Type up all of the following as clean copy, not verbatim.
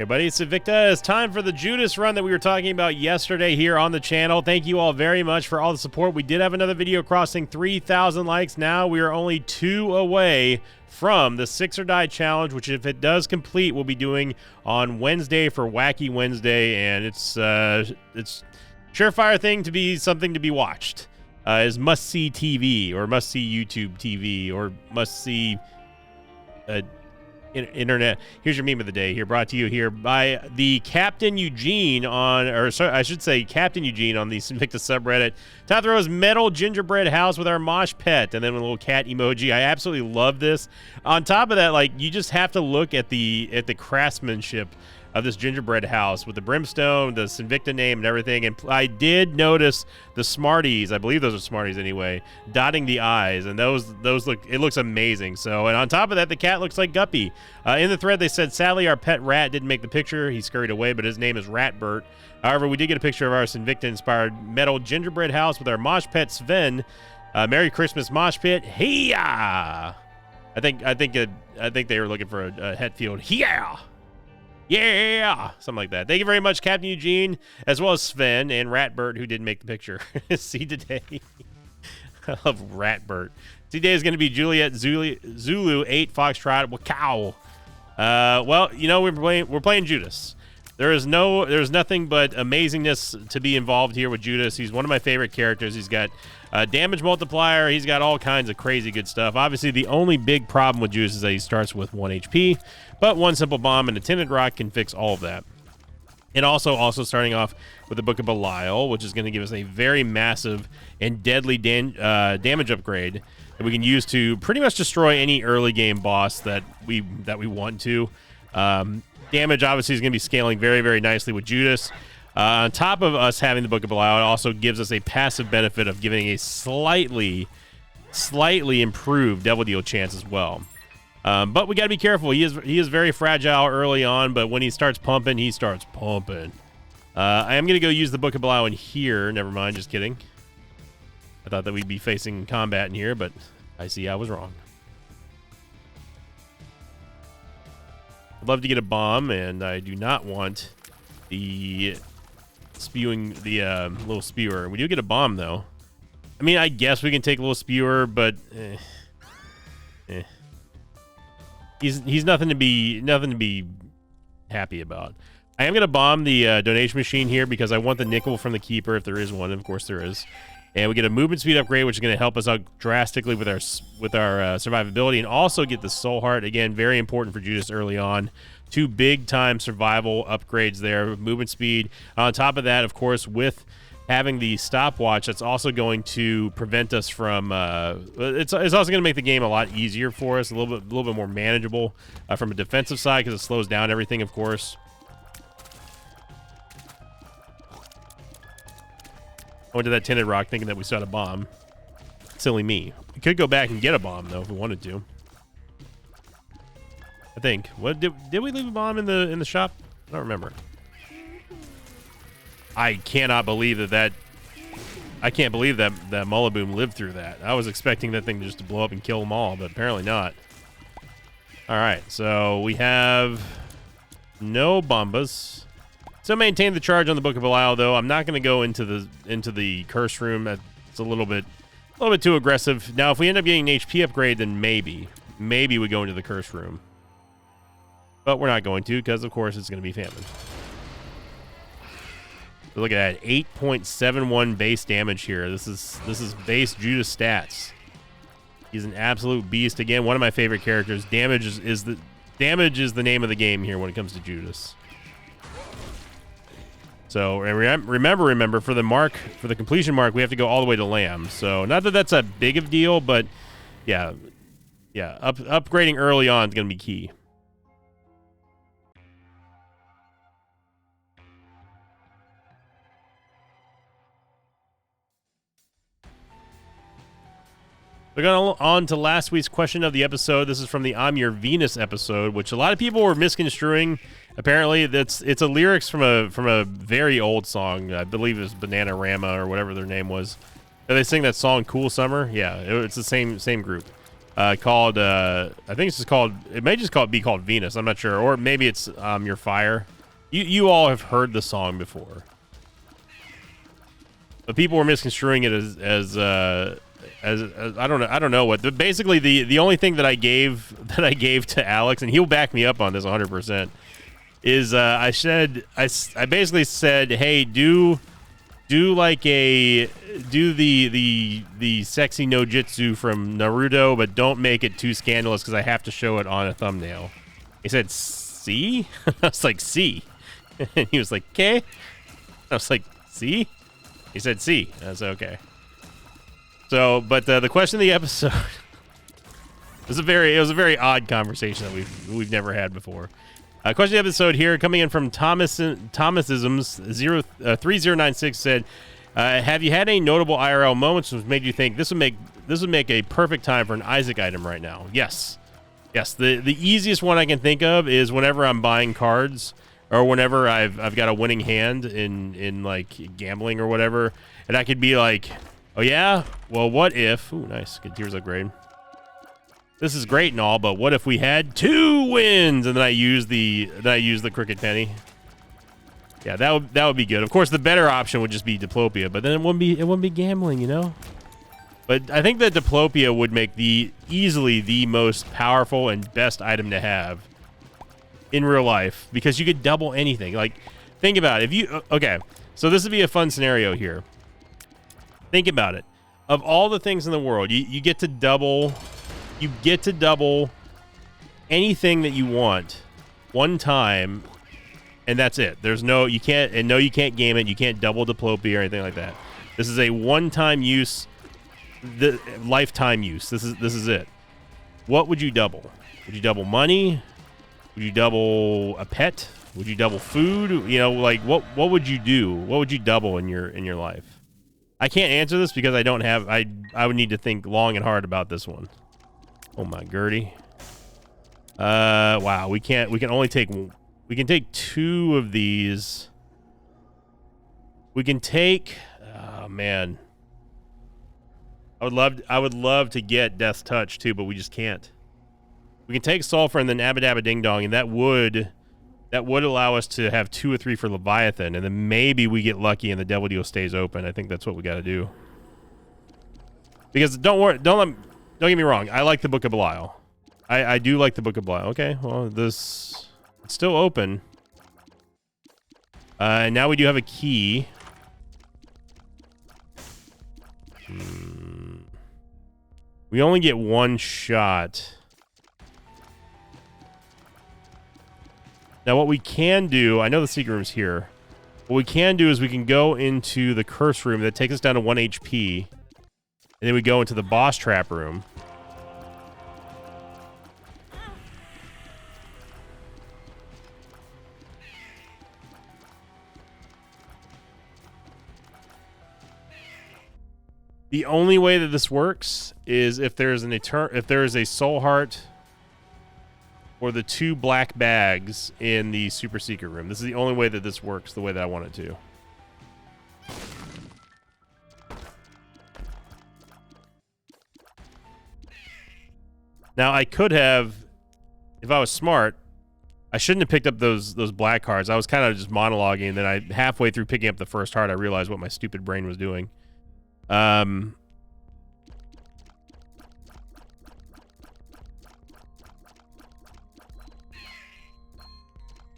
Hey buddy, it's Invicta. It's time for the Judas run that we were talking about yesterday here on the channel. Thank you all very much for all the support. We did have another video crossing 3,000 likes. Now we are only 2 away from the 6 or Die challenge, which if it does complete, we'll be doing on Wednesday for Wacky Wednesday, and it's surefire thing to be something to be watched. Is must-see TV or must-see YouTube TV or must-see internet. Here's your meme of the day here, brought to you here by the Captain Eugene on, or sorry, I should say Captain Eugene on the Invicta subreddit. Top row is metal gingerbread house with our mosh pet, and then with a little cat emoji. I absolutely love this. On top of that, like, you just have to look at the craftsmanship of this gingerbread house with the brimstone, the Invicta name, and everything. And I did notice the Smarties, I believe those are Smarties anyway, dotting the I's, and those look, it looks amazing. So, and on top of that, the cat looks like Guppy. In the thread, they said, sadly, our pet rat didn't make the picture. He scurried away, but his name is Ratbert. However, we did get a picture of our Invicta-inspired metal gingerbread house with our mosh pet Sven. Merry Christmas, mosh pit. Hey-ya! I think they were looking for a Hetfield. Yeah! Yeah, something like that. Thank you very much, Captain Eugene, as well as Sven and Ratbert, who didn't make the picture. See today. I love Ratbert. Today is going to be Juliet Zulu 8 Foxtrot Wakao. Well, you know, we're playing Judas. There's nothing but amazingness to be involved here with Judas. He's one of my favorite characters. He's got damage multiplier. He's got all kinds of crazy good stuff. Obviously, the only big problem with Judas is that he starts with 1 HP, but one simple bomb and a tinted rock can fix all of that. And also starting off with the Book of Belial, which is going to give us a very massive and deadly damage upgrade that we can use to pretty much destroy any early game boss that we want to. Damage obviously is going to be scaling very, very nicely with Judas. On top of us having the Book of Belial, it also gives us a passive benefit of giving a slightly improved Devil Deal chance as well. But we got to be careful. He is very fragile early on, but when he starts pumping, he starts pumping. I am going to go use the Book of Belial in here. Never mind, just kidding. I thought that we'd be facing combat in here, but I see I was wrong. I'd love to get a bomb, and I do not want the little spewer. We do get a bomb, though. I mean, I guess we can take a little spewer, but he's nothing to be happy about. I am gonna bomb the donation machine here because I want the nickel from the keeper, if there is one. Of course, there is. And we get a movement speed upgrade, which is going to help us out drastically with our survivability, and also get the soul heart. Again, very important for Judas early on. 2 big-time survival upgrades there. Movement speed. On top of that, of course, with having the stopwatch, that's also going to prevent us from. It's also going to make the game a lot easier for us, a little bit more manageable from a defensive side because it slows down everything, of course. I went to that tinted rock thinking that we still had a bomb. Silly me. We could go back and get a bomb, though, if we wanted to. I think. What did we leave a bomb in the shop? I don't remember. I cannot believe that Mullaboom lived through that. I was expecting that thing just to blow up and kill them all, but apparently not. All right, so we have no bombas. So maintain the charge on the Book of Belial, though. I'm not going to go into the curse room. It's a little bit too aggressive. Now, if we end up getting an HP upgrade, then maybe we go into the curse room. But we're not going to because, of course, it's going to be famine. So look at that, 8.71 base damage here. This is base Judas stats. He's an absolute beast. Again, one of my favorite characters. Damage is the name of the game here when it comes to Judas. So remember for the completion mark, we have to go all the way to Lamb. So not that that's a big of a deal, but yeah, upgrading early on is going to be key. We're going on to last week's question of the episode. This is from the I'm Your Venus episode, which a lot of people were misconstruing. Apparently, it's a lyrics from a very old song. I believe it was Bananarama or whatever their name was. Did they sing that song "Cool Summer"? Yeah, it's the same group. called I think it's just called. It may just be called Venus. I'm not sure, or maybe it's Your Fire. You all have heard the song before, but people were misconstruing it as I don't know what. But basically, the only thing that I gave to Alex, and he'll back me up on this 100%, is I basically said, hey, do the sexy no jutsu from Naruto, but don't make it too scandalous because I have to show it on a thumbnail. He said, see? I was like, see. And he was like, okay. I was like, see? He said, see. I said, okay. So, but the question of the episode it was a very odd conversation that we've never had before. Question of the episode here coming in from Thomasisms 3096 said, have you had any notable IRL moments which made you think this would make a perfect time for an Isaac item right now? Yes. The easiest one I can think of is whenever I'm buying cards or whenever I've got a winning hand in like gambling or whatever, and I could be like, oh yeah, well what if? Ooh, nice, good Tears upgrade. This is great and all, but what if we had 2 wins and then I use the Crooked Penny? Yeah, that would be good. Of course, the better option would just be Diplopia, but then it wouldn't be gambling, you know. But I think that Diplopia would make easily the most powerful and best item to have in real life because you could double anything. Like, think about it. Okay, so this would be a fun scenario here. Think about it. Of all the things in the world, you get to double. You get to double anything that you want one time, and that's it. You can't game it. You can't double Diplopia or anything like that. This is a one-time use, lifetime use. This is it. What would you double? Would you double money? Would you double a pet? Would you double food? You know, like what would you do? What would you double in your life? I can't answer this because I don't have. I would need to think long and hard about this one. Oh my Gertie. Wow, we can take 2 of these. We can take, oh man. I would love to get Death's Touch too, but we just can't. We can take Sulfur and then Abadabba Ding Dong, and that would allow us to have 2 or 3 for Leviathan, and then maybe we get lucky and the Devil Deal stays open. I think that's what we got to do. Because don't get me wrong, I like the Book of Belial. I do like the Book of Belial. Okay, well, it's still open. And now we do have a key. We only get 1 shot. Now what we can do, I know the secret room's here. What we can do is we can go into the curse room that takes us down to 1 HP. And then we go into the boss trap room. The only way that this works is if there's a soul heart or the 2 black bags in the super secret room. This is the only way that this works the way that I want it to. Now I could have, if I was smart, I shouldn't have picked up those black cards. I was kind of just monologuing, and then halfway through picking up the first heart, I realized what my stupid brain was doing.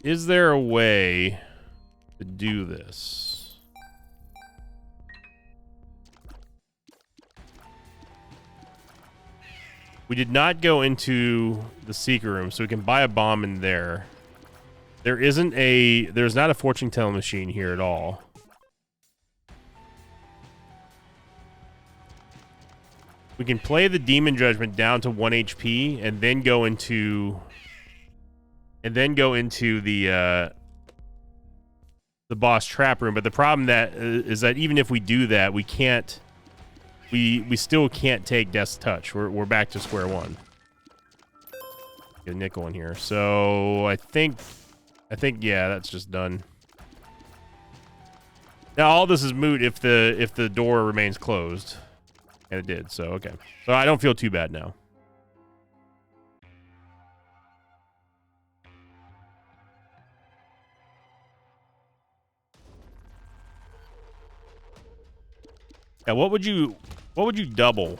Is there a way to do this? We did not go into the secret room, so we can buy a bomb in there. There's not a fortune telling machine here at all. We can play the Demon Judgment down to 1 HP and then go into the boss trap room. But the problem is that even if we do that, we can't. We still can't take Death's Touch. We're back to square one. Get a nickel in here. So I think yeah, that's just done. Now all this is moot if the door remains closed. And it did, so okay. So I don't feel too bad now. Yeah, what would you double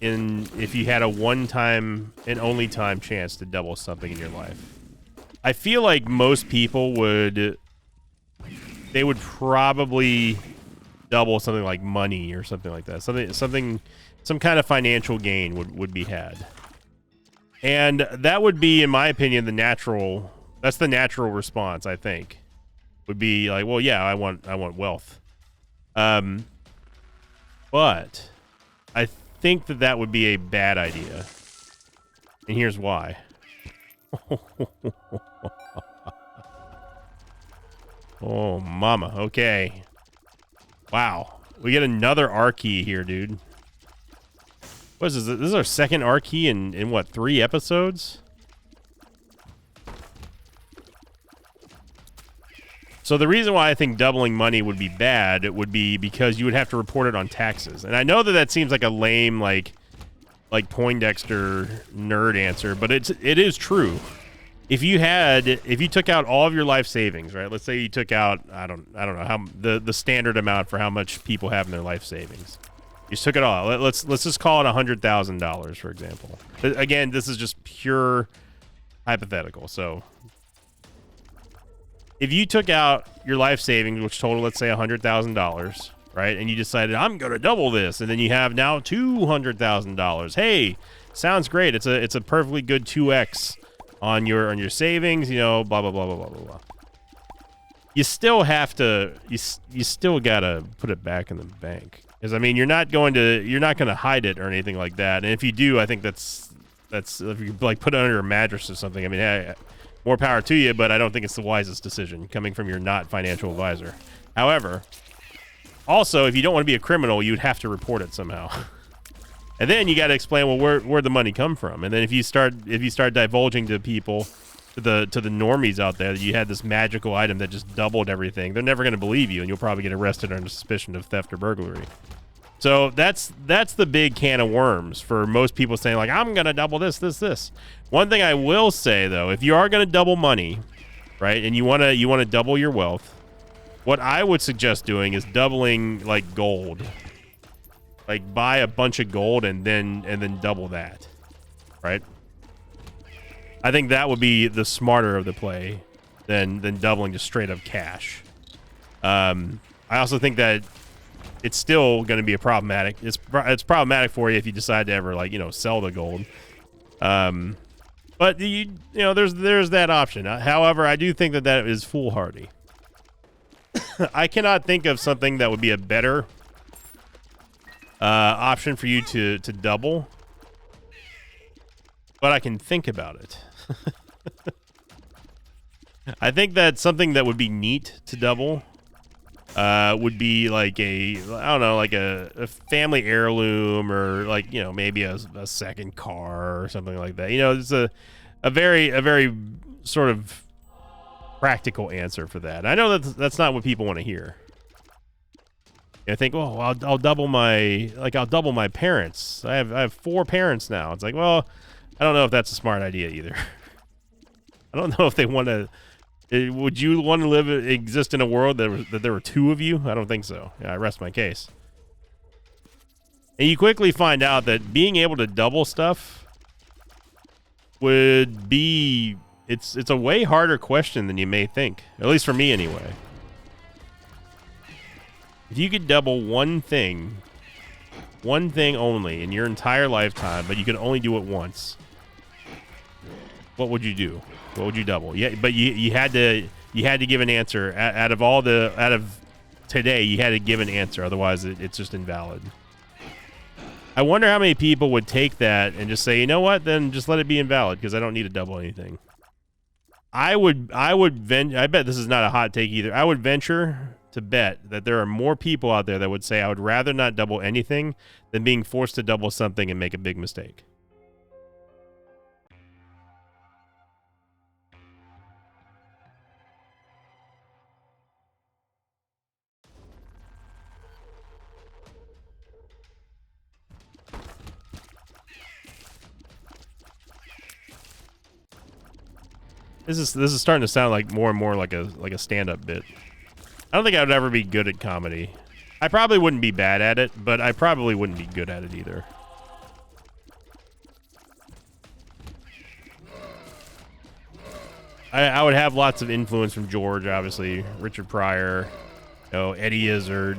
in if you had a one-time and only time chance to double something in your life? I feel like most people would probably double something like money or something like that. Some kind of financial gain would be had. And that would be, in my opinion, that's the natural response, I think. Would be like, well, yeah, I want wealth. But I think that would be a bad idea. And here's why. Oh, mama. Okay. Wow. We get another R key here, dude. What is this? This is our second R key in what, 3 episodes? So the reason why I think doubling money would be bad, it would be because you would have to report it on taxes. And I know that seems like a lame, like Poindexter nerd answer, but it is true. If you took out all of your life savings, right? Let's say you took out, I don't know how the standard amount for how much people have in their life savings. You just took it all. Let's just call it $100,000, for example. But again, this is just pure hypothetical. So if you took out your life savings, which total, let's say $100,000, right? And you decided, I'm going to double this. And then you have now $200,000. Hey, sounds great. It's a perfectly good 2X on your savings, you know, blah, blah, blah, blah, blah, blah, blah. You still have to, you still got to put it back in the bank. Because, I mean, you're not going to hide it or anything like that. And if you do, I think that's if you like put it under a mattress or something, I mean, hey, more power to you, but I don't think it's the wisest decision coming from your not financial advisor. However, also, if you don't want to be a criminal, you'd have to report it somehow. And then you got to explain, well, where'd the money come from? And then if you start divulging to people, to the normies out there, that you had this magical item that just doubled everything, they're never going to believe you, and you'll probably get arrested under suspicion of theft or burglary. So that's the big can of worms for most people saying, like, I'm going to double this. One thing I will say, though, if you are going to double money, right, and you want to double your wealth, what I would suggest doing is doubling, like, gold. Like, buy a bunch of gold and then double that, right? I think that would be the smarter of the play than doubling just straight up cash. I also think that it's still going to be problematic. It's problematic for you if you decide to ever, like, you know, sell the gold. But you know, there's that option. However, I do think that is foolhardy. I cannot think of something that would be a better option for you to double, but I can think about it. I think that something that would be neat to double would be like a family heirloom, or, like, you know, maybe a second car or something like that. You know, it's a very sort of practical answer for that. I know that's not what people want to hear. I think, oh, I'll double my parents. I have 4 parents now. It's like, well, I don't know if that's a smart idea either. I don't know if they want to. Would you want to exist in a world that there were 2 of you? I don't think so. Yeah, I rest my case. And you quickly find out that being able to double stuff would be it's a way harder question than you may think. At least for me, anyway. If you could double one thing only in your entire lifetime, but you could only do it once, what would you do? What would you double? Yeah, but you had to give an answer. Out of today, you had to give an answer. Otherwise, it's just invalid. I wonder how many people would take that and just say, you know what? Then just let it be invalid because I don't need to double anything. I bet this is not a hot take either. I would venture to bet that there are more people out there that would say I would rather not double anything than being forced to double something and make a big mistake. This is starting to sound like more and more like a stand-up bit. I don't think I would ever be good at comedy. I probably wouldn't be bad at it, but I probably wouldn't be good at it either. I would have lots of influence from George, obviously, Richard Pryor, Eddie Izzard,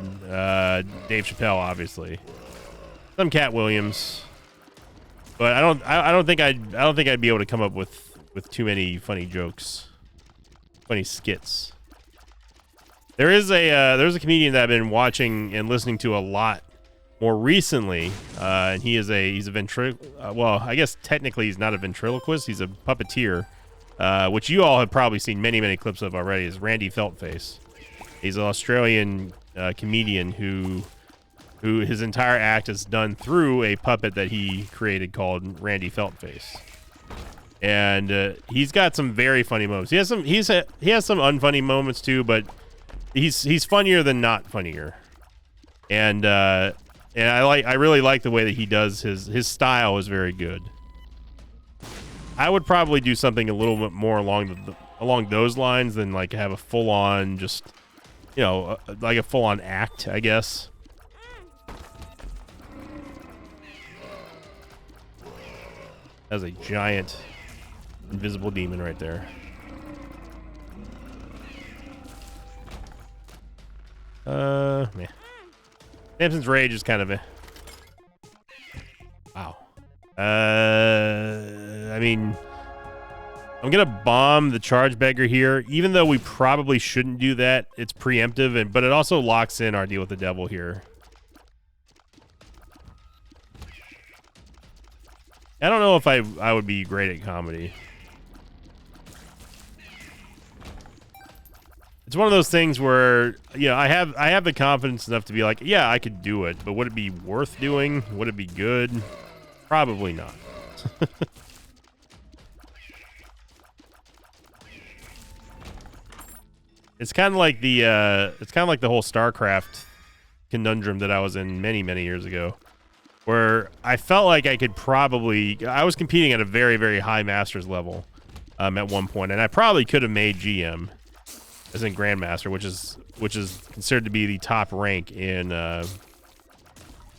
Dave Chappelle, obviously, some Cat Williams, but I don't think I'd be able to come up with too many funny jokes, funny skits. There's a comedian that I've been watching and listening to a lot more recently, and he's a well, I guess technically he's not a ventriloquist, he's a puppeteer. Which you all have probably seen many clips of already, is Randy Feltface. He's an Australian comedian who his entire act is done through a puppet that he created called Randy Feltface. And he's got some very funny moments. He has some unfunny moments too, but he's funnier than not funnier. And I really like the way that he does his style is very good. I would probably do something a little bit more along those lines than like have a full on just, like a full on act, I guess. That's a giant invisible demon right there. Man. Samson's Rage is kind of a... Wow. I mean, I'm gonna bomb the Charge Beggar here, even though we probably shouldn't do that. It's preemptive, but it also locks in our Deal with the Devil here. I don't know if I would be great at comedy. It's one of those things where, I have the confidence enough to be like, yeah, I could do it, but would it be worth doing? Would it be good? Probably not. It's kind of like the whole StarCraft conundrum that I was in many years ago, where I felt like I was competing at a very high Masters level at one point, and I probably could have made GM, as in Grandmaster, which is considered to be the top rank in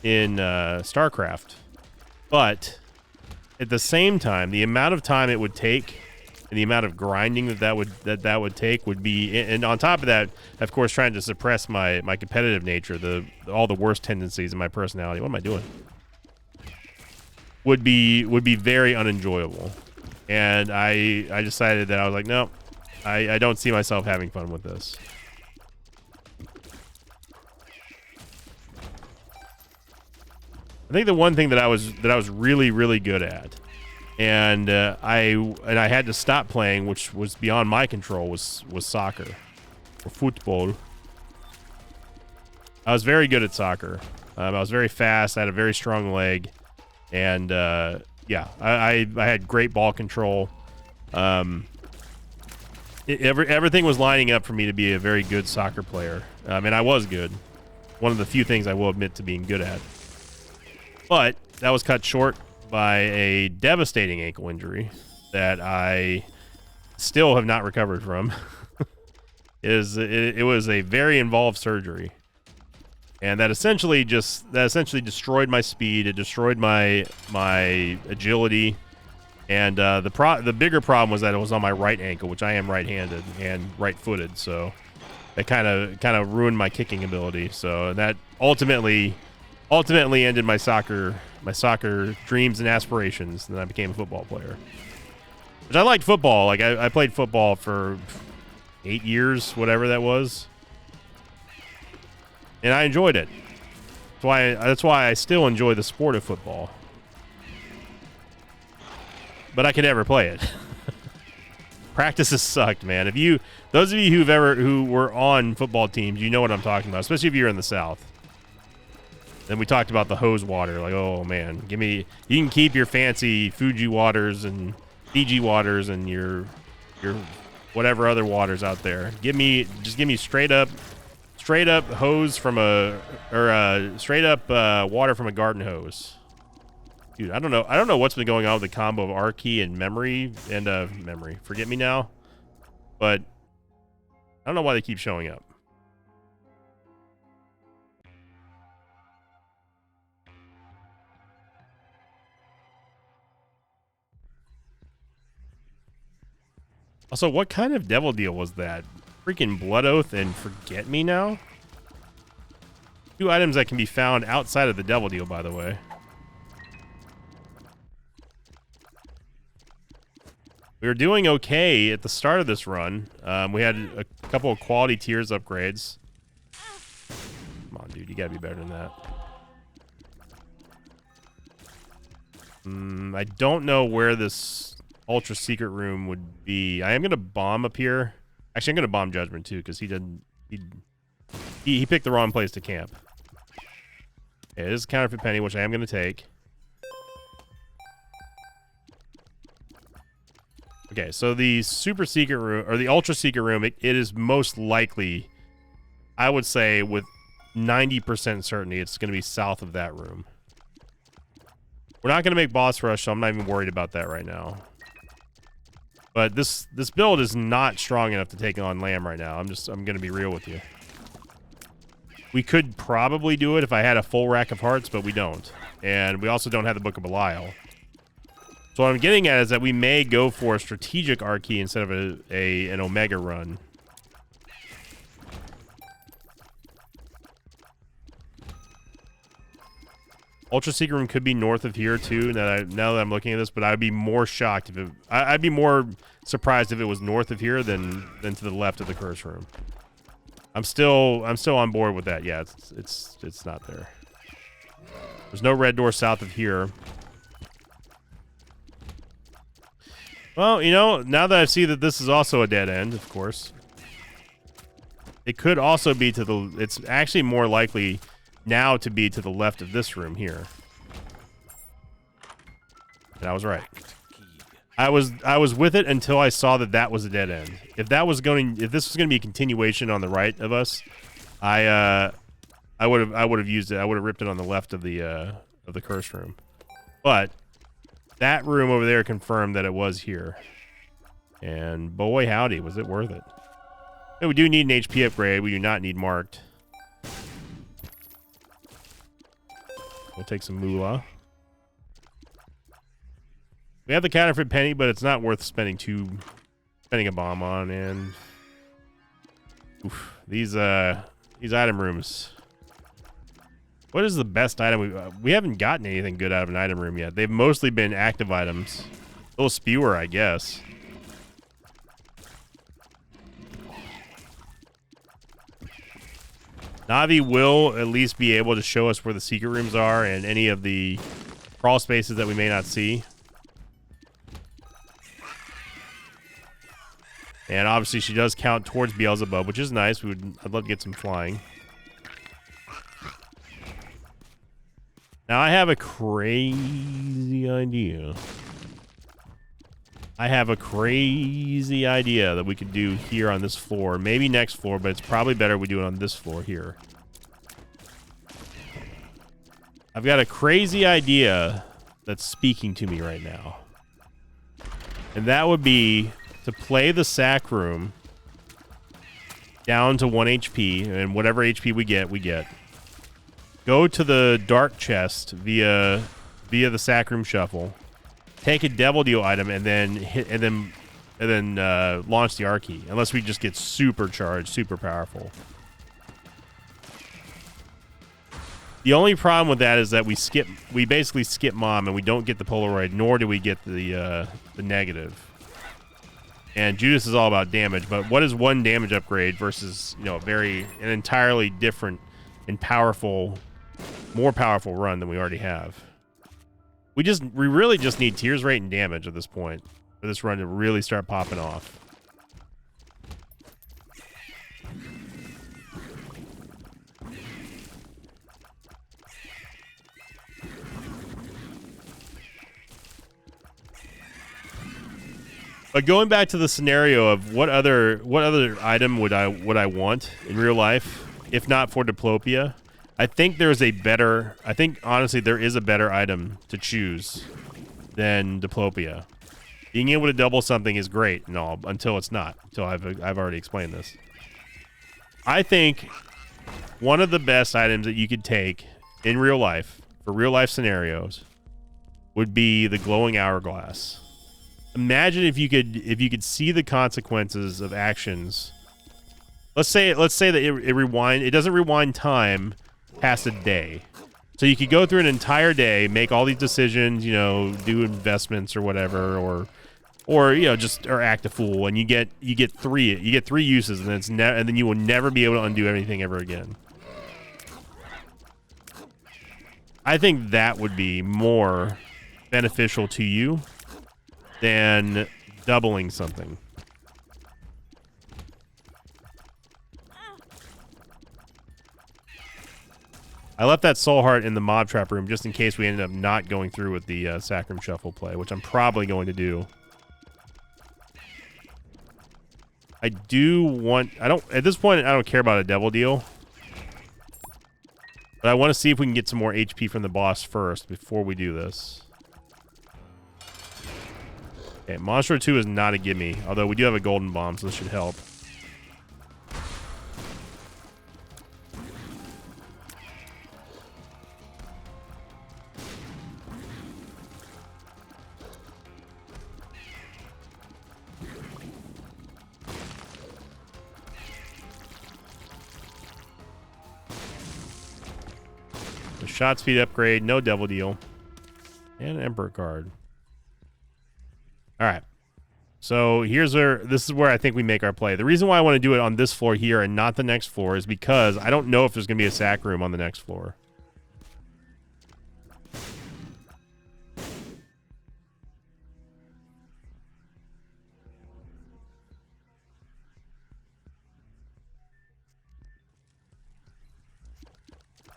StarCraft. But at the same time, the amount of time it would take and the amount of grinding that would take would be, and on top of that, of course, trying to suppress my competitive nature, all the worst tendencies in my personality. What am I doing? Would be very unenjoyable. And I decided that I was like, no, I don't see myself having fun with this. I think the one thing that I was really good at, and I had to stop playing, which was beyond my control, was soccer or football. I was very good at soccer. I was very fast. I had a very strong leg, and yeah, I had great ball control. Everything was lining up for me to be a very good soccer player, and I was good. One of the few things I will admit to being good at. But that was cut short by a devastating ankle injury that I still have not recovered from. It was a very involved surgery, and that essentially destroyed my speed. It destroyed my agility, and the bigger problem was that it was on my right ankle, which I am right-handed and right-footed, so that kind of ruined my kicking ability. So that ultimately ended my soccer dreams and aspirations. And then I became a football player, which I liked football. Like I played football for 8 years, whatever that was, and I enjoyed it. That's why I still enjoy the sport of football, but I could never play it. Practices sucked, man. Those of you who were on football teams, you know what I'm talking about, especially if you're in the South. Then we talked about the hose water. Like, oh man, you can keep your fancy Fuji waters and Fiji waters and your whatever other waters out there. Just give me straight up hose from straight up water from a garden hose. Dude, I don't know what's been going on with the combo of R key and memory. Forget me now. But I don't know why they keep showing up. Also, what kind of devil deal was that? Freaking Blood Oath and Forget Me Now? 2 items that can be found outside of the devil deal, by the way. We were doing okay at the start of this run. We had a couple of quality tiers upgrades. Come on, dude. You gotta be better than that. I don't know where this ultra secret room would be. I am gonna bomb up here. Actually, I'm gonna bomb Judgment too, because he picked the wrong place to camp. Okay, this is Counterfeit Penny, which I am gonna take. Okay, so the super secret room, or the ultra secret room, it is most likely, I would say with 90% certainty, it's going to be south of that room. We're not going to make boss rush, so I'm not even worried about that right now. But this build is not strong enough to take on Lamb right now. I'm going to be real with you. We could probably do it if I had a full rack of hearts, but we don't. And we also don't have the Book of Belial. So what I'm getting at is that we may go for a strategic Archie instead of an Omega run. Ultra Secret Room could be north of here too. Now that I'm looking at this, but I'd be more shocked if I'd be more surprised if it was north of here than to the left of the Curse Room. I'm still on board with that. Yeah, it's not there. There's no red door south of here. Well, you know, now that I see that this is also a dead end, of course, it could also be to the. It's actually more likely now to be to the left of this room here. And I was right. I was with it until I saw that was a dead end. If this was going to be a continuation on the right of us, I would have used it. I would have ripped it on the left of the Curse Room. But that room over there confirmed that it was here. And boy howdy, was it worth it. We do need an HP upgrade. We do not need marked. We'll take some moolah. We have the Counterfeit Penny, but it's not worth spending a bomb on. And oof, these item rooms. What is the best item? We haven't gotten anything good out of an item room yet. They've mostly been active items. A little spewer, I guess. Navi will at least be able to show us where the secret rooms are and any of the crawl spaces that we may not see. And obviously she does count towards Beelzebub, which is nice. I'd love to get some flying. Now I have a crazy idea. That we could do here on this floor. Maybe next floor, but it's probably better we do it on this floor here. I've got a crazy idea that's speaking to me right now. And that would be to play the sack room down to 1 HP, and whatever HP we get. Go to the dark chest via the sack room shuffle. Take a devil deal item and then launch the Archie. Unless we just get supercharged, super powerful. The only problem with that is that we basically skip Mom and we don't get the Polaroid, nor do we get the negative. And Judas is all about damage, but what is one damage upgrade versus, you know, an entirely different and more powerful run than we already have? We really just need Tears Rate and damage at this point for this run to really start popping off. But going back to the scenario of what other item would I want in real life, if not for Diplopia? I think honestly there is a better item to choose than Diplopia. Being able to double something is great and all until it's not. Until I've already explained this. I think one of the best items that you could take in real life for real life scenarios would be the glowing hourglass. Imagine if you could see the consequences of actions. Let's say that it doesn't rewind time past a day. So you could go through an entire day, make all these decisions, you know, do investments or whatever, or you know, or act a fool, and you get three uses, and then you will never be able to undo anything ever again. I think that would be more beneficial to you than doubling something. I left that soul heart in the mob trap room just in case we ended up not going through with the Sacrum Shuffle play, which I'm probably going to do. I do want... at this point, I don't care about a devil deal. But I want to see if we can get some more HP from the boss first before we do this. Okay, Monstro 2 is not a gimme, although we do have a golden bomb, so this should help. Shot speed upgrade, no devil deal, and an Emperor card. All right, so this is where I think we make our play. The reason why I want to do it on this floor here and not the next floor is because I don't know if there's gonna be a sack room on the next floor.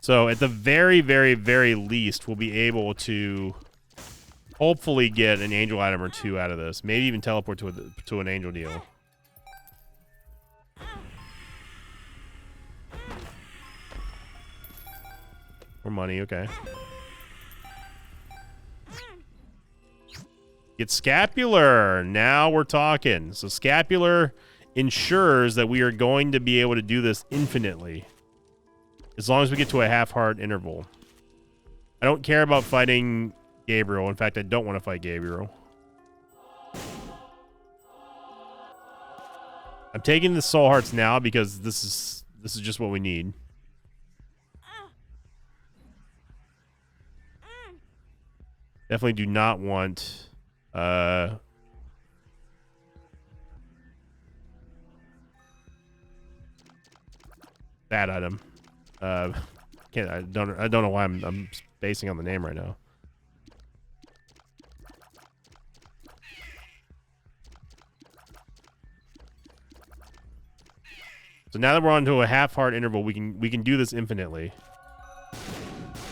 So at the very, very, very least, we'll be able to hopefully get an angel item or two out of this. Maybe even teleport to an angel deal. More money, okay. Get Scapular. Now we're talking. So Scapular ensures that we are going to be able to do this infinitely. As long as we get to a half-heart interval. I don't care about fighting Gabriel. In fact, I don't want to fight Gabriel. I'm taking the soul hearts now because this is just what we need. Definitely do not want that item. I don't know why I'm spacing on the name right now. So now that we're on to a half-heart interval, we can do this infinitely.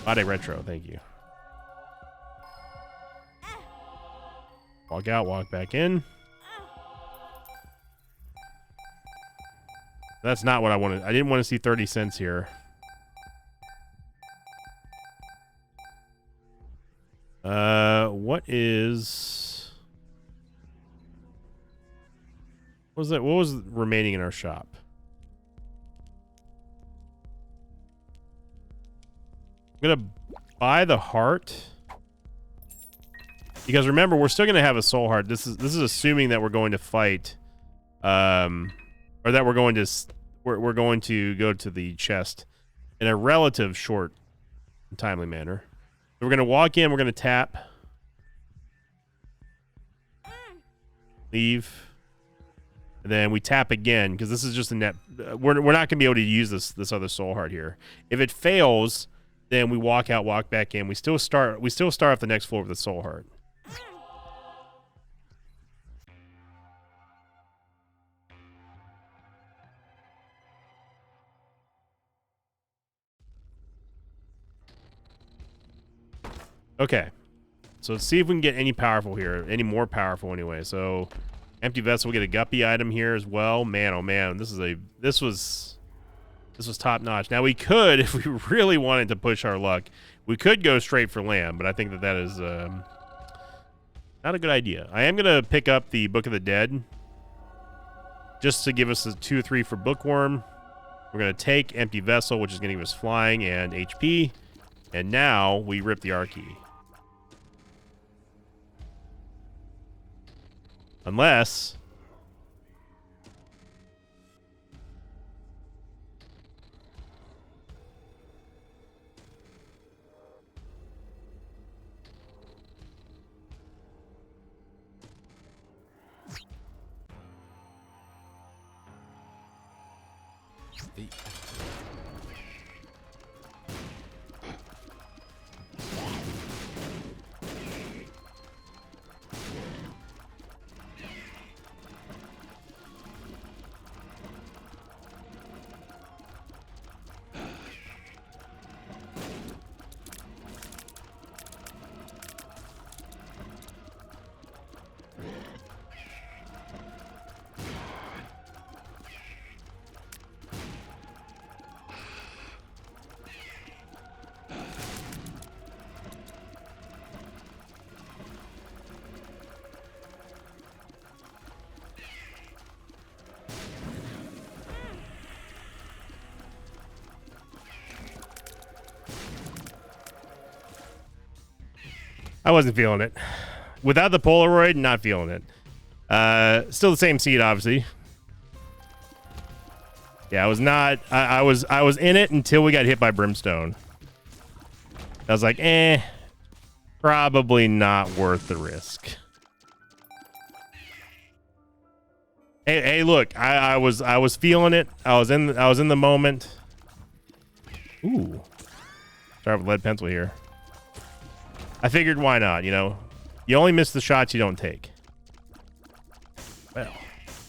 Bade Retro, thank you. Walk out, walk back in. That's not what I wanted. I didn't want to see 30 cents here. What was remaining in our shop? I'm gonna buy the heart. Because remember, we're still gonna have a soul heart. This is assuming that we're going to fight or that we're going to go to the chest in a relative short and timely manner. So we're going to walk in, we're going to tap. Leave. And then we tap again, because this is just a net. We're not going to be able to use this other soul heart here. If it fails, then we walk out, walk back in. We still start off the next floor with a soul heart. Okay, so let's see if we can get any powerful here, any more powerful anyway. So, empty vessel, we get a guppy item here as well. Man, oh man, this was top notch. Now we could, if we really wanted to push our luck, we could go straight for lamb, but I think that is not a good idea. I am gonna pick up the Book of the Dead just to give us a 2 or 3 for bookworm. We're gonna take empty vessel, which is gonna give us flying and HP, and now we rip the R key. Unless... I wasn't feeling it. Without the Polaroid, not feeling it. Still the same seed, obviously. Yeah, I was not. I was in it until we got hit by Brimstone. I was like, probably not worth the risk. Hey, look, I was feeling it. I was in the moment. Ooh, start with lead pencil here. I figured, why not? You know, you only miss the shots you don't take. Well,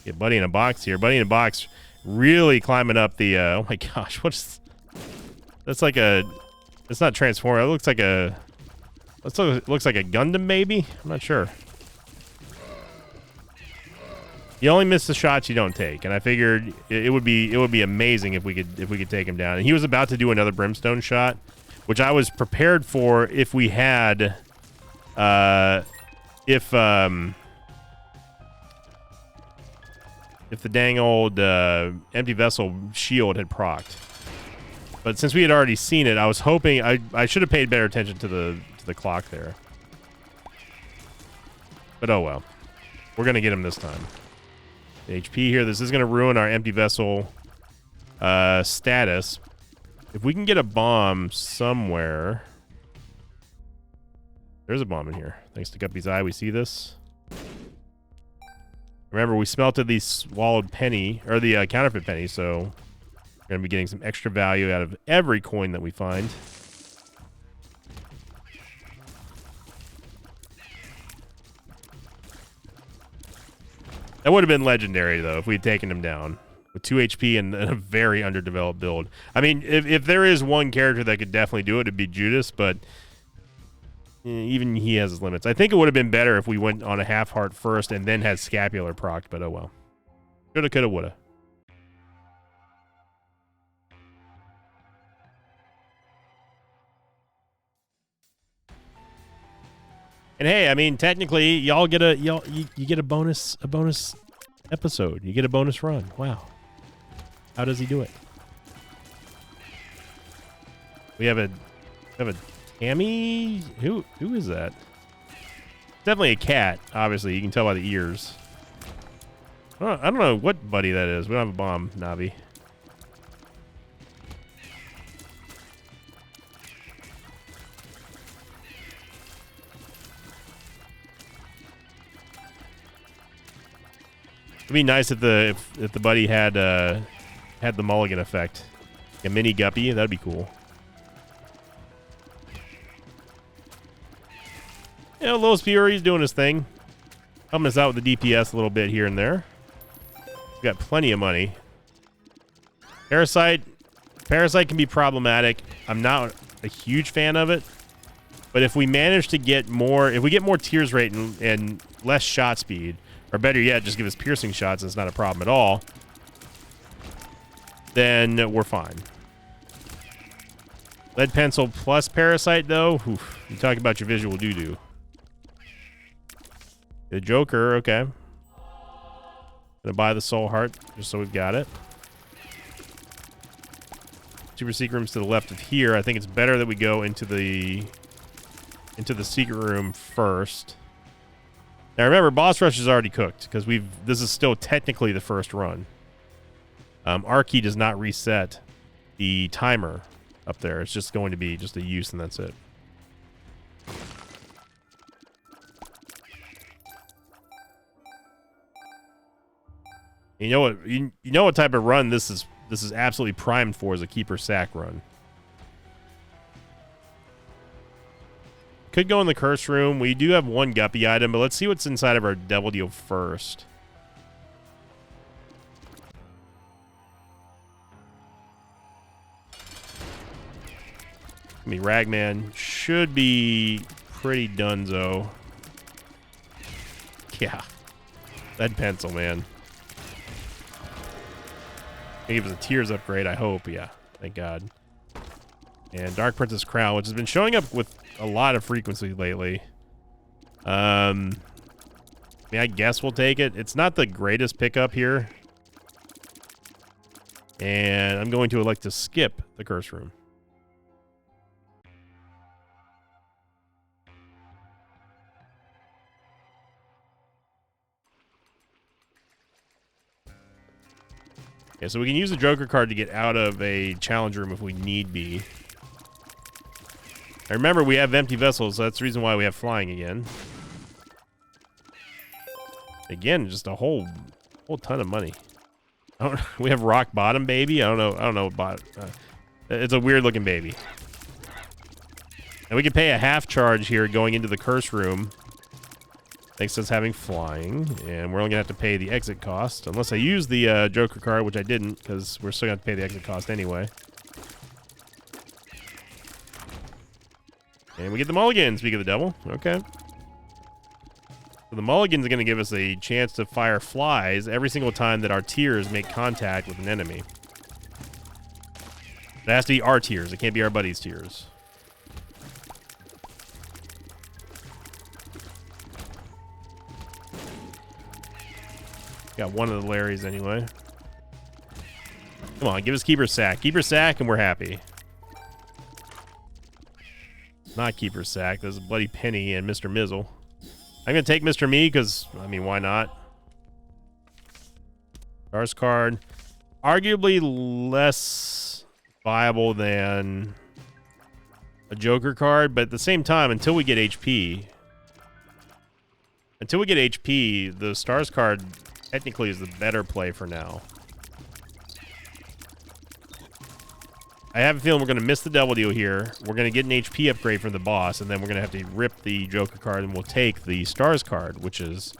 get Buddy in a box here. Buddy in a box, really climbing up the. Oh my gosh, what's? That's like a. It's not Transformer. It looks like a. Looks like a Gundam, maybe. I'm not sure. You only miss the shots you don't take, and I figured it would be amazing if we could take him down. And he was about to do another Brimstone shot, which I was prepared for if we had, if the dang old empty vessel shield had procced. But since we had already seen it, I was hoping I should have paid better attention to the clock there. But oh well, we're gonna get him this time. The HP here. This is gonna ruin our empty vessel status. If we can get a bomb somewhere. There's a bomb in here. Thanks to Guppy's eye, we see this. Remember, we smelted the swallowed penny, or the counterfeit penny, so we're going to be getting some extra value out of every coin that we find. That would have been legendary, though, if we had taken him down. With 2 HP and a very underdeveloped build. I mean, if there is one character that could definitely do it, it'd be Judas, but even he has his limits. I think it would have been better if we went on a half heart first and then had scapular proc, but oh well. Coulda, coulda, woulda. And hey, I mean, technically, y'all get you get a bonus episode. You get a bonus run. Wow. How does he do it? We have a Tammy. Who is that? Definitely a cat. Obviously, you can tell by the ears. I don't know what buddy that is. We don't have a bomb, Navi. It'd be nice if the buddy had the mulligan effect. A mini Guppy, that'd be cool. Yeah, Lois Fury's doing his thing. Helping us out with the DPS a little bit here and there. We've got plenty of money. Parasite can be problematic. I'm not a huge fan of it. But if we manage to get more, if we get more tears rate and less shot speed, or better yet, just give us piercing shots, it's not a problem at all, then we're fine. Lead pencil plus parasite, though. Oof, you talk about your visual doo-doo. The Joker, okay. Gonna buy the soul heart, just so we've got it. Super secret room's to the left of here. I think it's better that we go into the secret room first. Now remember, boss rush is already cooked because this is still technically the first run. Arky does not reset the timer up there. It's just going to be just a use and that's it. You know what? You know what type of run this is. This is absolutely primed for as a keeper sack run. Could go in the curse room. We do have one guppy item, but let's see what's inside of our devil deal first. I mean, Ragman should be pretty donezo. Yeah. Lead pencil, man. Give us a Tears upgrade, I hope. Yeah, thank God. And Dark Princess Crown, which has been showing up with a lot of frequency lately. I mean, I guess we'll take it. It's not the greatest pickup here. And I'm going to elect to skip the curse room. Okay, so we can use the Joker card to get out of a challenge room if we need be. I remember we have empty vessels, so that's the reason why we have flying again. Again, just a whole ton of money. We have rock bottom baby. I don't know about. It's a weird looking baby. And we can pay a half charge here going into the curse room. Thanks to us having flying, and we're only gonna have to pay the exit cost unless I use the Joker card, which I didn't, because we're still gonna have to pay the exit cost anyway. And we get the mulligan. Speak of the devil. Okay. So the mulligan's gonna give us a chance to fire flies every single time that our tears make contact with an enemy. It has to be our tears. It can't be our buddy's tears. Got one of the Larrys anyway. Come on, give us Keeper Sack. Keeper Sack and we're happy. Not Keeper Sack. There's a Bloody Penny and Mr. Mizzle. I'm going to take Mr. Me because, I mean, why not? Stars card. Arguably less viable than a Joker card, but at the same time, until we get HP, the Stars card technically is the better play for now. I have a feeling we're going to miss the devil deal here. We're going to get an HP upgrade from the boss, and then we're going to have to rip the Joker card, and we'll take the Stars card, which is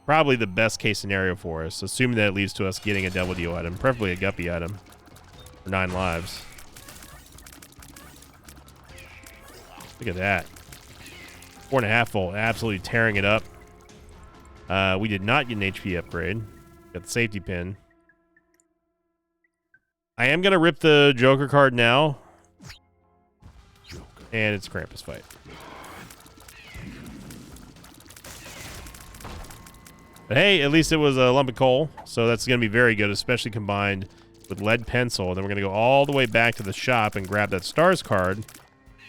probably the best case scenario for us, assuming that it leads to us getting a devil deal item, preferably a guppy item for 9 lives. Look at that. 4.5 volt, absolutely tearing it up. We did not get an HP upgrade. Got the safety pin. I am going to rip the Joker card now. And it's Krampus fight. But hey, at least it was a lump of coal. So that's going to be very good, especially combined with lead pencil. And then we're going to go all the way back to the shop and grab that Stars card.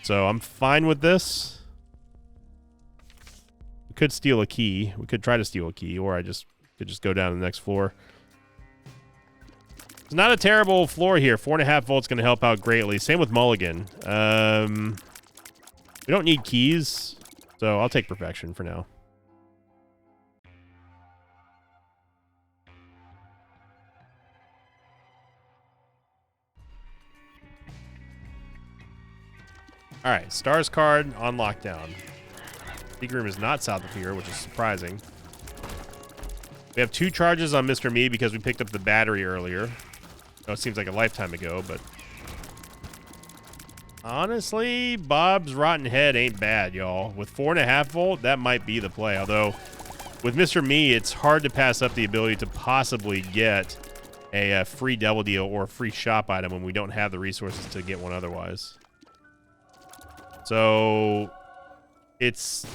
So I'm fine with this. We could steal a key. We could try to steal a key, or I could just go down to the next floor. It's not a terrible floor here. 4.5 volts going to help out greatly. Same with Mulligan. We don't need keys, so I'll take Perfection for now. All right, Stars card on lockdown. Secret room is not south of here, which is surprising. We have 2 charges on Mr. Me because we picked up the battery earlier. Oh, it seems like a lifetime ago, but honestly, Bob's Rotten Head ain't bad, y'all. With 4.5 volt, that might be the play. Although, with Mr. Me, it's hard to pass up the ability to possibly get a free devil deal or a free shop item when we don't have the resources to get one otherwise. So it's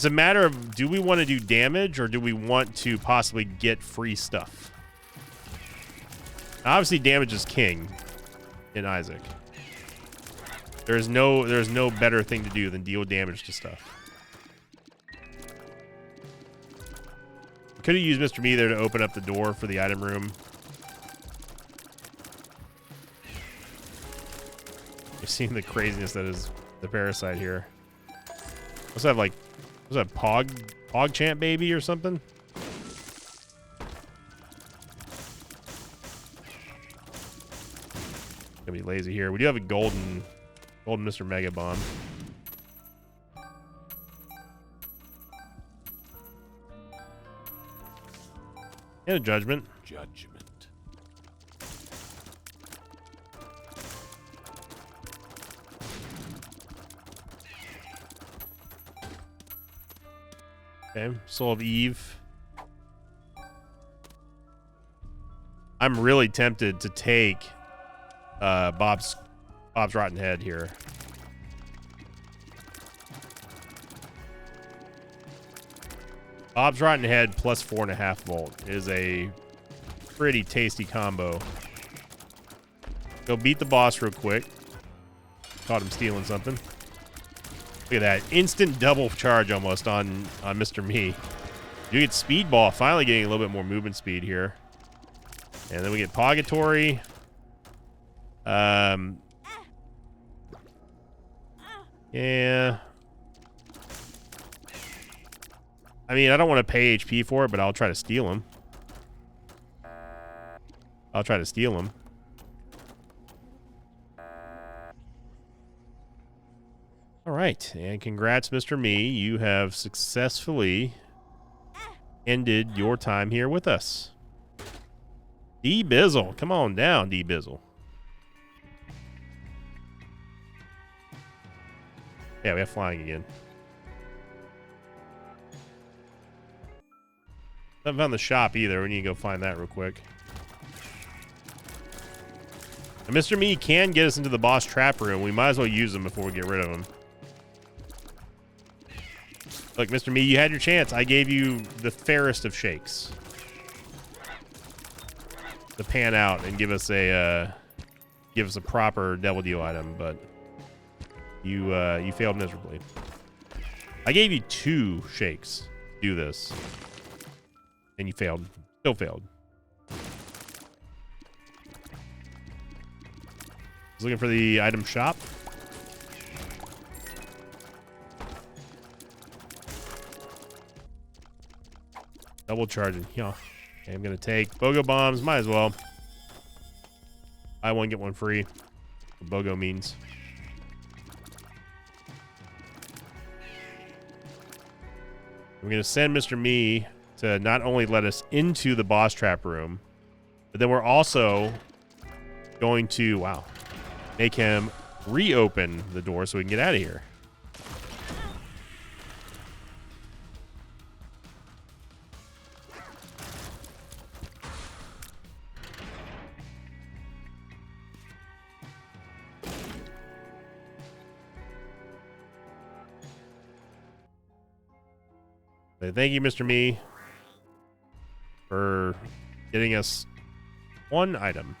a matter of, do we want to do damage or do we want to possibly get free stuff? Obviously, damage is king in Isaac. There's no better thing to do than deal damage to stuff. Could have used Mr. Me there to open up the door for the item room. You've seen the craziness that is the parasite here. Also have like, was that Pogchamp baby or something? Gonna be lazy here. We do have a golden Mr. Mega Bomb. And a Judgment. Okay, Soul of Eve. I'm really tempted to take Bob's Rotten Head here. Bob's Rotten Head plus 4.5 volt is a pretty tasty combo. Go beat the boss real quick. Caught him stealing something. Look at that. Instant double charge almost on Mr. Me. You get Speedball, finally getting a little bit more movement speed here. And then we get Pogatory. Yeah. I mean, I don't want to pay HP for it, but I'll try to steal him. All right, and congrats, Mr. Me. You have successfully ended your time here with us. D-Bizzle. Come on down, D-Bizzle. Yeah, we have flying again. Haven't found the shop either. We need to go find that real quick. And Mr. Me can get us into the boss trap room. We might as well use him before we get rid of him. Look, Mr. Me, you had your chance. I gave you the fairest of shakes to pan out and give us a proper Devil Deal item, but you failed miserably. I gave you 2 shakes to do this, and you failed. Still failed. I was looking for the item shop. Double charging. Yeah. Okay, I'm going to take BOGO bombs. Might as well. Buy one, get one free. What BOGO means. We're going to send Mr. Me to not only let us into the boss trap room, but then we're also going to, wow, make him reopen the door so we can get out of here. Thank you, Mr. Me, for getting us one item.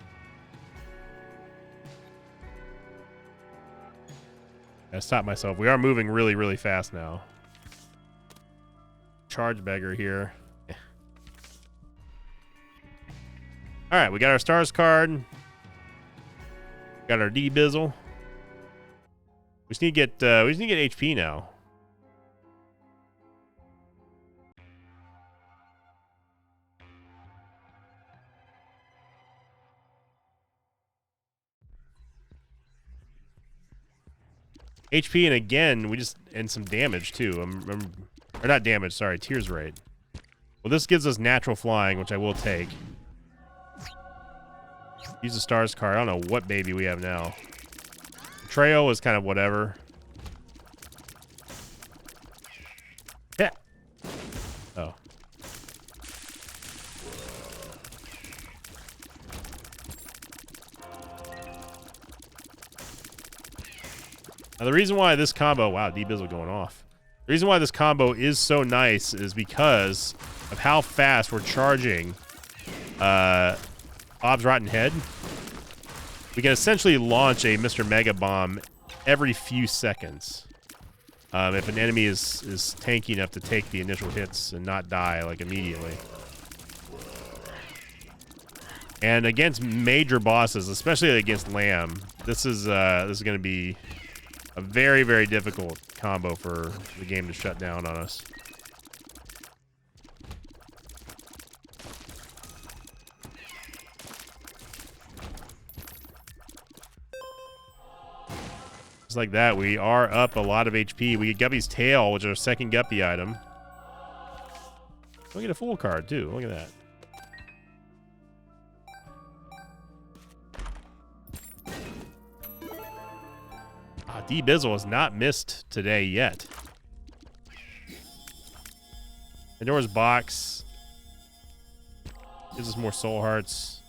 I stopped myself. We are moving really, really fast now. Charge beggar here. All right, we got our stars card. Got our D-Bizzle. We just need to get HP now. HP, and again, and some damage too. Or not damage, sorry, Tears Rate. Well, this gives us natural flying, which I will take. Use the stars card. I don't know what baby we have now. Betrayal is kind of whatever. Yeah. Oh. Now, the reason why this combo... Wow, D-Bizzle going off. The reason why this combo is so nice is because of how fast we're charging Bob's Rotten Head. We can essentially launch a Mr. Mega Bomb every few seconds. if an enemy is tanky enough to take the initial hits and not die like immediately. And against major bosses, especially against Lamb, this is going to be a very, very difficult combo for the game to shut down on us. Just like that, we are up a lot of HP. We get Guppy's Tail, which is our second Guppy item. We get a full card, too. Look at that. D Bizzle has not missed today yet. Pandora's Box gives us more soul hearts.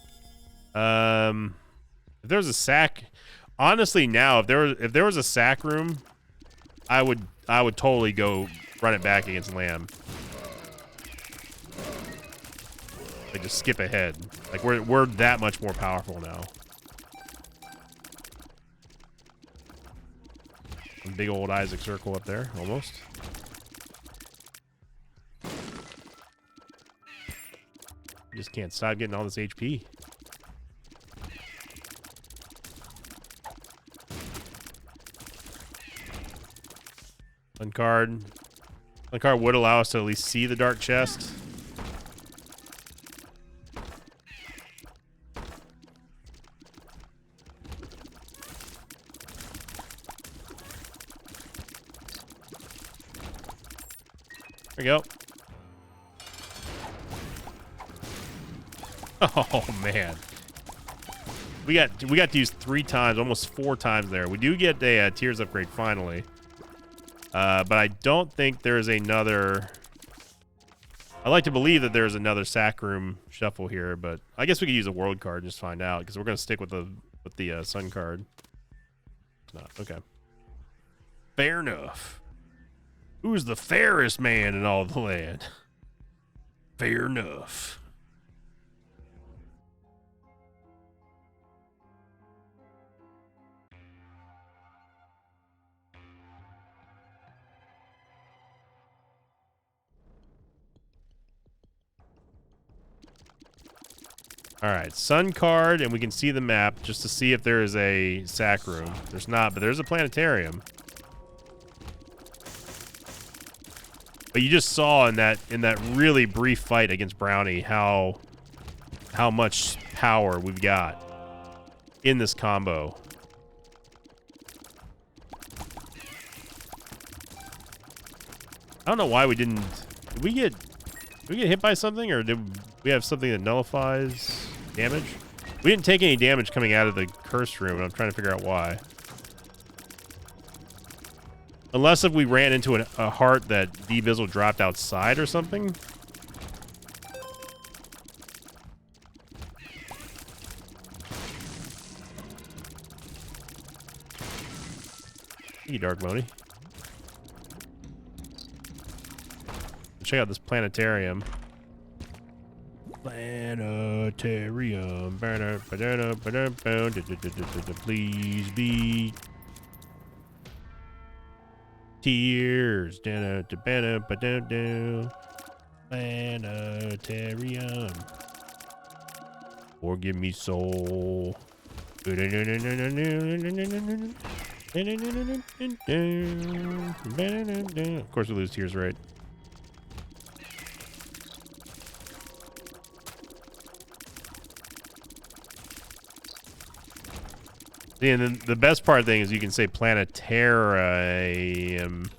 If there was a sack, honestly, now if there was a sack room, I would totally go run it back against Lamb. Like just skip ahead. Like we're that much more powerful now. Big old Isaac circle up there, almost. Just can't stop getting all this HP. One card would allow us to at least see the dark chest. There we go. Oh man, we got to use 3 times, almost 4 times there. We do get a Tears upgrade finally, but I don't think there's another. I like to believe that there's another sack room shuffle here, but I guess we could use a world card and just find out because we're gonna stick with the sun card. It's not okay. Fair enough. Who's the fairest man in all the land? Fair enough. All right, sun card, and we can see the map just to see if there is a sack room. There's not, but there's a planetarium. But you just saw in that really brief fight against Brownie how much power we've got in this combo. I don't know why we didn't. Did we get hit by something, or did we have something that nullifies damage? We didn't take any damage coming out of the cursed room, and I'm trying to figure out why. Unless if we ran into a heart that D Bizzle dropped outside or something. Thank you, Dark Moni. Check out this planetarium. Planetarium. Please be tears. Planetarium. Or give me soul. Of course we lose tears, right? Yeah, and then the best part thing is you can say planetarium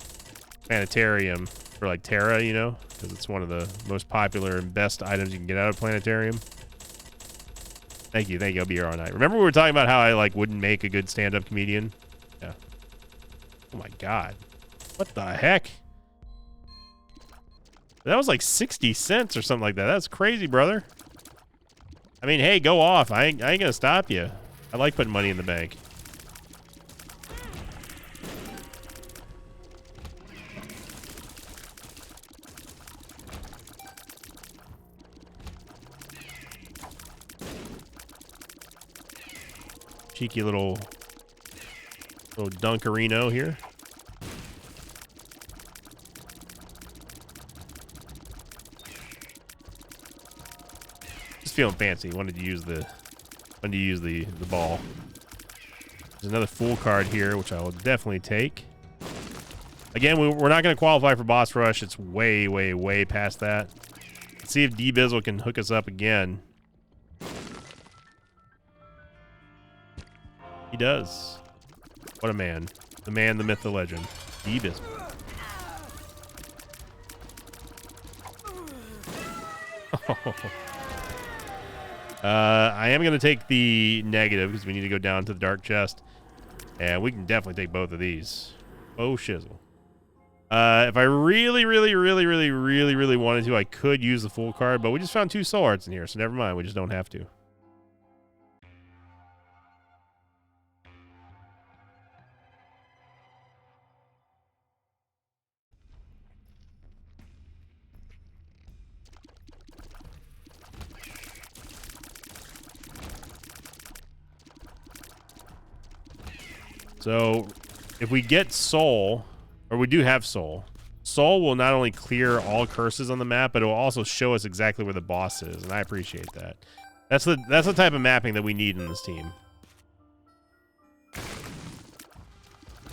for like Terra, you know, because it's one of the most popular and best items you can get out of planetarium. Thank you, I'll be here all night. Remember we were talking about how I like wouldn't make a good stand-up comedian? Yeah. Oh my god. What the heck? That was like 60 cents or something like that. That's crazy, brother. I mean, hey, go off. I ain't gonna stop you. I like putting money in the bank. Cheeky little Dunkarino here. feeling fancy. Wanted to use the ball. There's another Fool card here, which I will definitely take. Again, we're not going to qualify for boss rush. It's way, way, way past that. Let's see if D-Bizzle can hook us up again. He does. What a man. The man, the myth, the legend. D-Bizzle. I am going to take the negative because we need to go down to the dark chest. And we can definitely take both of these. Oh, shizzle. If I really wanted to, I could use the Fool card, but we just found 2 soul hearts in here, so never mind. We just don't have to. So, if we get soul, or we do have soul, soul will not only clear all curses on the map, but it will also show us exactly where the boss is, and I appreciate that. That's the type of mapping that we need in this team.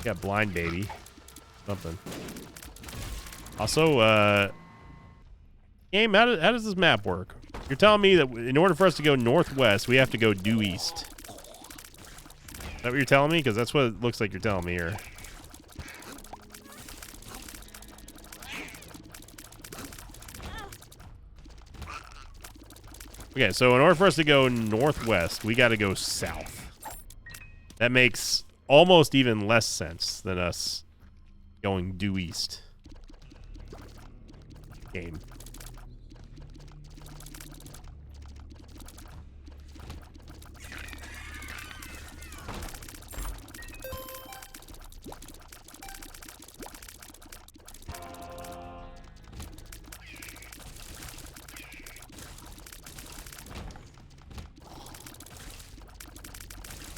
Got blind baby, something. Also, game, how does this map work? You're telling me that in order for us to go northwest, we have to go due east. Is that what you're telling me? Because that's what it looks like you're telling me here. Okay, so in order for us to go northwest, we got to go south. That makes almost even less sense than us going due east. Game.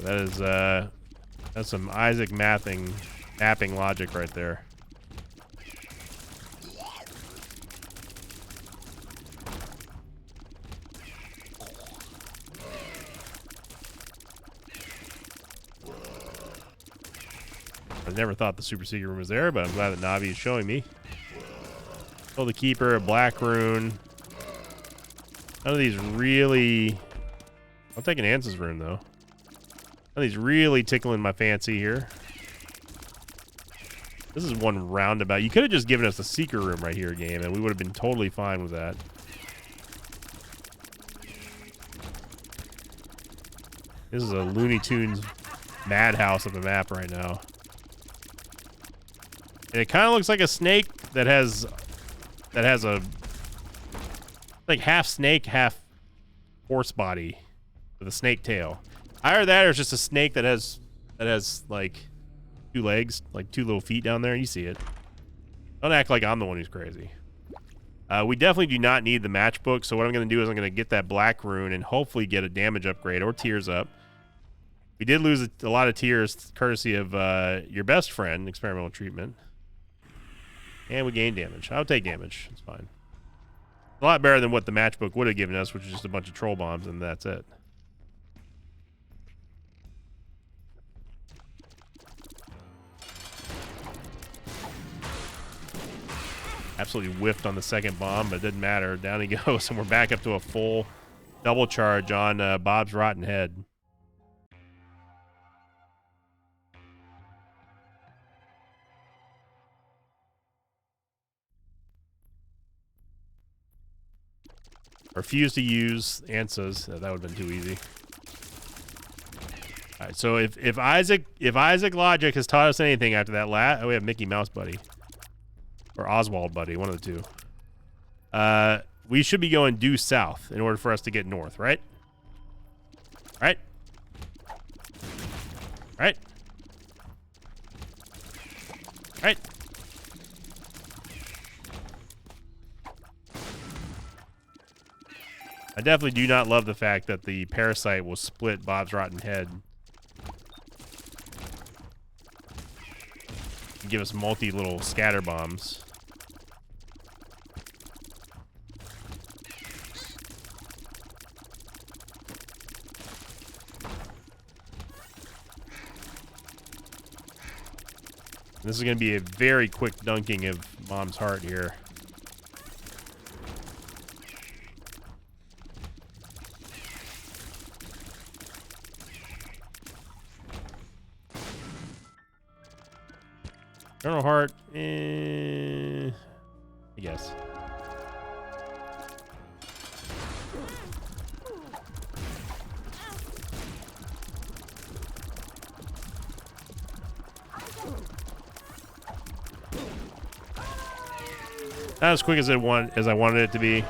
That is that's some Isaac mapping logic right there. I never thought the super secret room was there, but I'm glad that Navi is showing me. Oh, the Keeper, a Black Rune. None of these really... I'll take an Ans's Rune, though. None of these really tickling my fancy here. This is one roundabout. You could have just given us the secret room right here, game, and we would have been totally fine with that. This is a Looney Tunes madhouse of a map right now. And it kind of looks like a snake that has a like half snake, half horse body with a snake tail. Either that or it's just a snake that has like 2 legs, like 2 little feet down there. You see it. Don't act like I'm the one who's crazy. We definitely do not need the matchbook, so what I'm going to do is I'm going to get that Black Rune and hopefully get a damage upgrade or tears up. We did lose a lot of tears courtesy of your best friend, Experimental Treatment. And we gained damage. I'll take damage. It's fine. A lot better than what the matchbook would have given us, which is just a bunch of troll bombs, and that's it. Absolutely whiffed on the second bomb, but it didn't matter. Down he goes, and we're back up to a full double charge on Bob's Rotten Head. Refuse to use Ansas. That would have been too easy. All right, so if Isaac Logic has taught us anything after that we have Mickey Mouse Buddy. Or Oswald Buddy, one of the 2. We should be going due south in order for us to get north, right? Right? Right? Right? I definitely do not love the fact that the parasite will split Bob's Rotten Head. And give us multi-little scatter bombs. This is going to be a very quick dunking of Mom's heart here. Eternal Heart, I guess. Not as quick as I wanted it to be.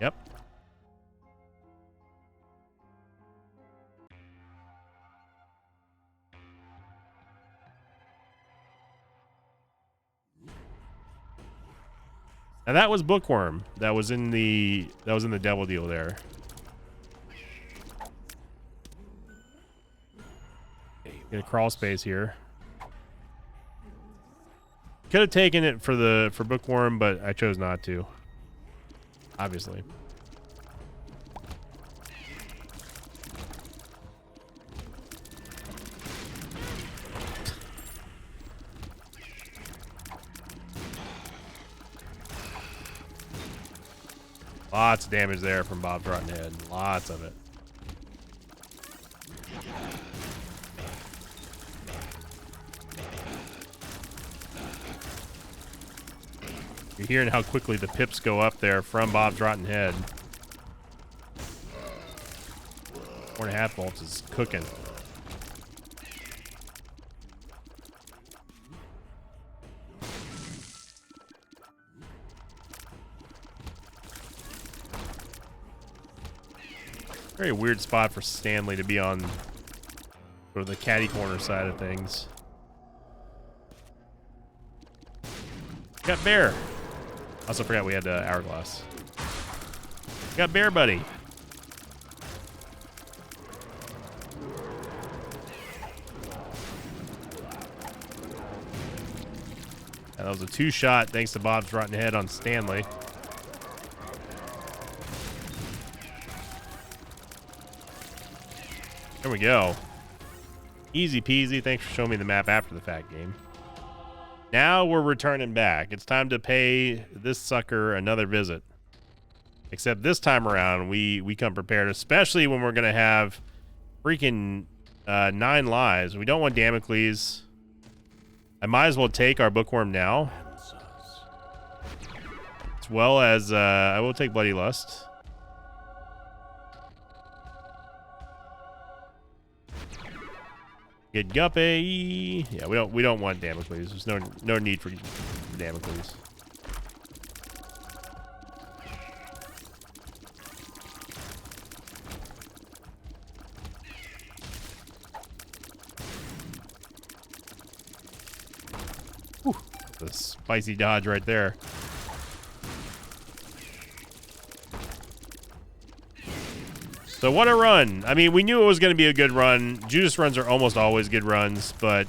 Yep. Now that was Bookworm. That was in the Devil Deal there. Get a crawl space here. Could have taken it for Bookworm, but I chose not to. Obviously. Lots of damage there from Bob's Rotten Head. Lots of it. You're hearing how quickly the pips go up there from Bob's Rotten Head. 4.5 volts is cooking. Very weird spot for Stanley to be on, sort of the caddy corner side of things. Got Bear. Also forgot we had Hourglass. Got Bear Buddy. That was a 2-shot thanks to Bob's Rotten Head on Stanley. There we go. Easy peasy. Thanks for showing me the map after the fact, game. Now we're returning back. It's time to pay this sucker another visit. Except this time around, we come prepared, especially when we're going to have freaking 9 lives. We don't want Damocles. I might as well take our Bookworm now. As well as I will take Bloody Lust. Get Guppy. Yeah, we don't want Damocles. There's no need for Damocles. Whew, the spicy dodge right there. So what a run. I mean, we knew it was going to be a good run. Judas runs are almost always good runs, but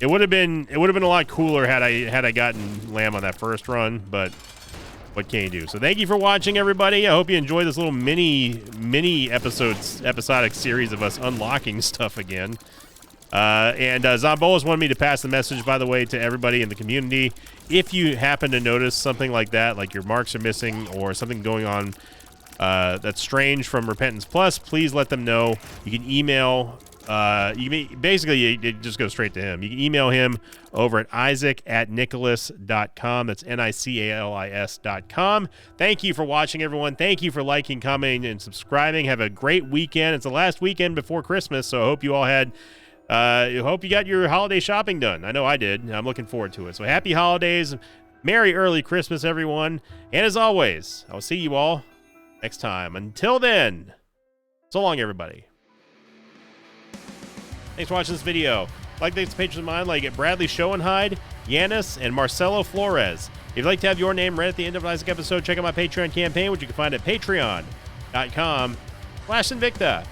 it would have been a lot cooler had I gotten Lamb on that first run, but what can you do? So thank you for watching, everybody. I hope you enjoyed this little mini episodic series of us unlocking stuff again. And Zombolas wanted me to pass the message, by the way, to everybody in the community. If you happen to notice something like that, like your marks are missing or something going on that's strange from Repentance Plus, please let them know. You can email, basically it just goes straight to him. You can email him over at isaac@nicholas.com. That's NICALIS.com. Thank you for watching, everyone. Thank you for liking, commenting, and subscribing. Have a great weekend. It's the last weekend before Christmas, so I hope you all had, I hope you got your holiday shopping done. I know I did. I'm looking forward to it. So happy holidays. Merry early Christmas, everyone. And as always, I'll see you all next time. Until then, so long, everybody. Thanks for watching this video. Like, thanks to patrons of mine like Bradley Schoenheid, Yanis, and Marcelo Flores. If you'd like to have your name read at the end of an Isaac episode, check out my Patreon campaign, which you can find at patreon.com/Invicta.